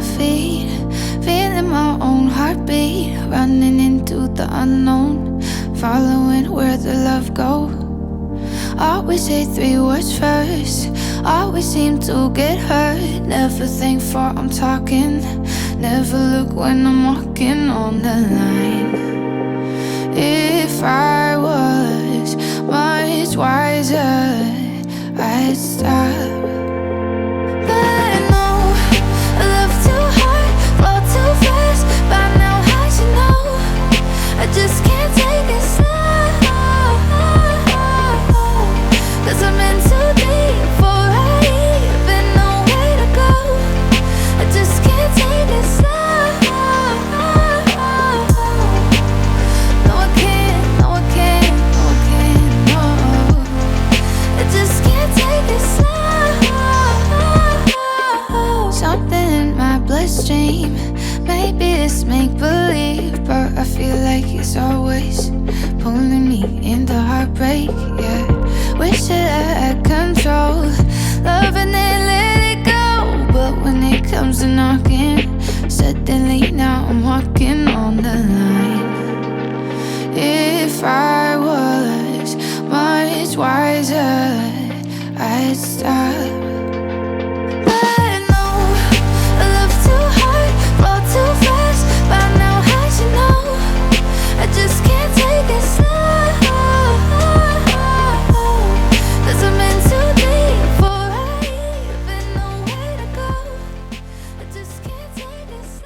my feet, feeling my own heartbeat, running into the unknown, following where the love goes. Always say 3 words first, always seem to get hurt. Never think before I'm talking, never look when I'm walking on the line. If I was much wiser, I'd stop. But I know I love too hard, fall too fast. By now I should know, I just can't take it slow. 'Cause I'm in too deep for I even know where to go. I just can't take it slow. No I can't, no I can't, no I can't, no. I just can't take it slow. Something in my bloodstream, maybe it's make-believe, but I feel like it's always pulling me into heartbreak, yeah. Wish that I had control, loving it, let it go. But when it comes to knocking, suddenly now I'm walking on the line. If I was much wiser,